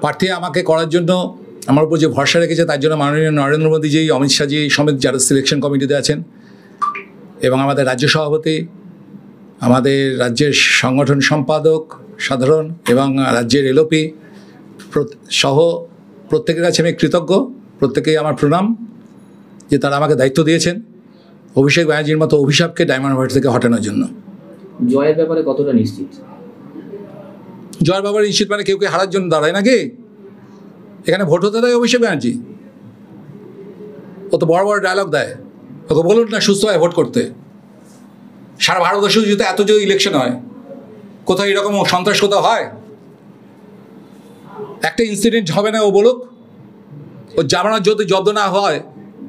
প্রার্থী আমাকে করার জন্য আমার উপর যে ভরসা রেখেছে তার জন্য মাননীয় নরেন্দ্র মোদীজি, অমিত শাহজি সমেত যারা সিলেকশন কমিটিতে আছেন এবং আমাদের রাজ্য সভাপতি, আমাদের রাজ্যের সংগঠন সম্পাদক সাধারণ এবং রাজ্যের এলওপি সহ প্রত্যেকের কাছে আমি কৃতজ্ঞ। প্রত্যেকেই আমার প্রণাম যে তারা আমাকে দায়িত্ব দিয়েছেন অভিষেক ব্যানার্জির মতো অভিশাপকে ডায়মন্ড হারবার থেকে হটানোর জন্য। জয়ের ব্যাপারে কতটা নিশ্চিত? জয়ের ব্যাপারে নিশ্চিত মানে কেউ হারার জন্য দাঁড়ায় নাকি? এখানে ভোট হতে দেয় অভিষেক ব্যানার্জি? ও তো বড় বড় ডায়লগ দেয়। ওকে বলুন না সুস্থভাবে ভোট করতে। সারা ভারতবর্ষ যদি এত যে ইলেকশন হয়, কোথাও এরকম সন্ত্রাস কোথাও হয়? একটা ইনসিডেন্ট হবে না ও বলুক। ও জামানোর যদি জব্দ না হয়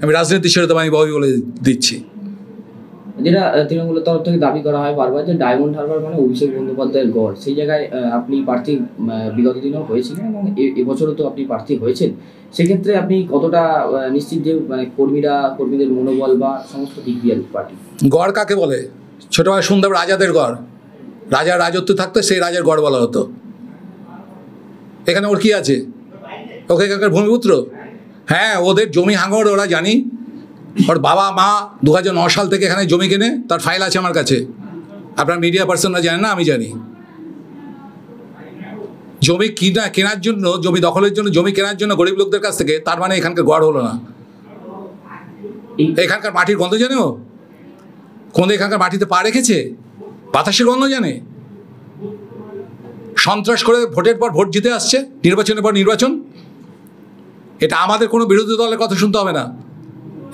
আমি রাজনীতি ছেড়ে দেবো, আমি বলে দিচ্ছি। যেটা তৃণমূলের তরফ থেকে দাবি করা হয় বারবার যে ডায়মন্ড হারবার মানে অভিষেক বন্দ্যোপাধ্যায়ের গড়, সেই জায়গায় আপনি প্রার্থী বিগত দিনেও হয়েছিলেন এবং এবছরও তো আপনি প্রার্থী হয়েছেন। সেক্ষেত্রে আপনি কতটা নিশ্চিত যে মানে কর্মীদের মনোবল বা সমস্ত দিক দিয়ে পার্টি? গড় কাকে বলে? ছোটবেলায় শুনতাম রাজাদের গড়, রাজার রাজত্ব থাকতো সেই রাজার গড় বলা হতো। এখানে ওর কি আছে? ওকে এখানকার ভূমিপুত্র? হ্যাঁ, ওদের জমি হাঙর ওরা জানি। ওর বাবা মা 2009 সাল থেকে এখানে জমি কেনে, তার ফাইল আছে আমার কাছে। আপনার মিডিয়া পার্সনরা জানেন না, আমি জানি। জমি কেনার জন্য, জমি দখলের জন্য, জমি কেনার জন্য গরিব লোকদের কাছ থেকে, তার মানে এখানকার গড় হলো না। এখানকার মাটির গন্ধ জানে ও? কোন এখানকার মাটিতে পা রেখেছে? বাতাসের গন্ধ জানে? সন্ত্রাস করে ভোটের পর ভোট জিতে আসছে, নির্বাচনের পর নির্বাচন। এটা আমাদের কোনো বিরোধী দলের কথা শুনতে হবে না।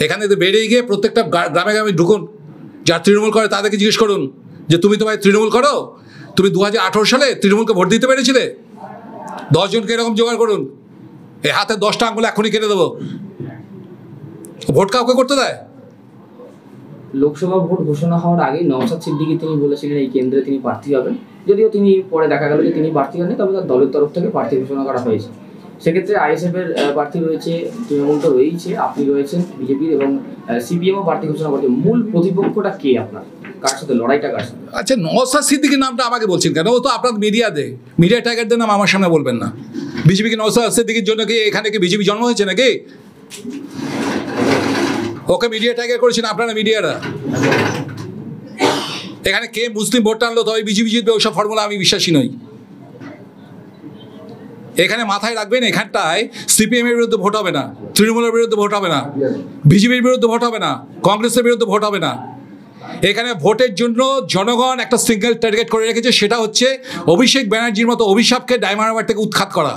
এখানে বেরিয়ে গিয়ে প্রত্যেকটা গ্রামে গ্রামে ঢুকুন, যারা তৃণমূল করে তাদেরকে জিজ্ঞেস করুন যে তুমি তো ভাই তৃণমূল করো, তুমি 2018 সালে তৃণমূলকে ভোট দিতে পেরেছিলে? 10 জনকে এরকম জোগাড় করুন, এই হাতে 10টা আঙুল এখনই কেটে দেবো। ভোট কাউকে করতে দেয়? লোকসভা ভোট ঘোষণা হওয়ার আগে নওশাদ সিদ্দিকী তিনি বলেছিলেন এই কেন্দ্রে তিনি প্রার্থী হবেন। যদিও তিনি পরে দেখা গেল যে তিনি প্রার্থী হননি, তবে তার দলের তরফ থেকে প্রার্থী ঘোষণা করা হয়েছে। সেক্ষেত্রে আইএসএফ এর প্রার্থী রয়েছে, তৃণমূল তো রয়েছে, আপনি রয়েছেন বিজেপির, এবং সিপিএমও প্রার্থী ঘোষণা করছে। মূল প্রতিপক্ষটা কে আপনার? কার সাথে লড়াইটা কার সাথে? আচ্ছা, নওশাদ সিদ্দিকীর নামটা আমাকে বলছেন কেন? ও তো আপনার মিডিয়া টাইগারদের নাম আমার সামনে বলবেন না। বিজেপিকে নওশাদ সিদ্দিকীর জন্য কি এখানে কি বিজেপি জন্ম হয়েছে নাকি? ওকে মিডিয়া টাইগার করেছেন আপনারা মিডিয়ারা। এখানে কে মুসলিম ভোট টানলো তবে বিজেপি জিতবে, ওইসব ফর্মুলা আমি বিশ্বাসী নই। এখানে মাথায় রাখবেন, এখানটায় সিপিএম এর বিরুদ্ধে ভোট হবে না, তৃণমূলের বিরুদ্ধে ভোট হবে না, বিজেপির বিরুদ্ধে ভোট হবে না, কংগ্রেসের বিরুদ্ধে ভোট হবে না। এখানে ভোটের জন্য জনগণ একটা সিঙ্গেল টার্গেট করে রেখেছে, সেটা হচ্ছে অভিষেক ব্যানার্জির মতো অভিশাপকে ডায়মন্ড হারবার থেকে উৎখাত করা।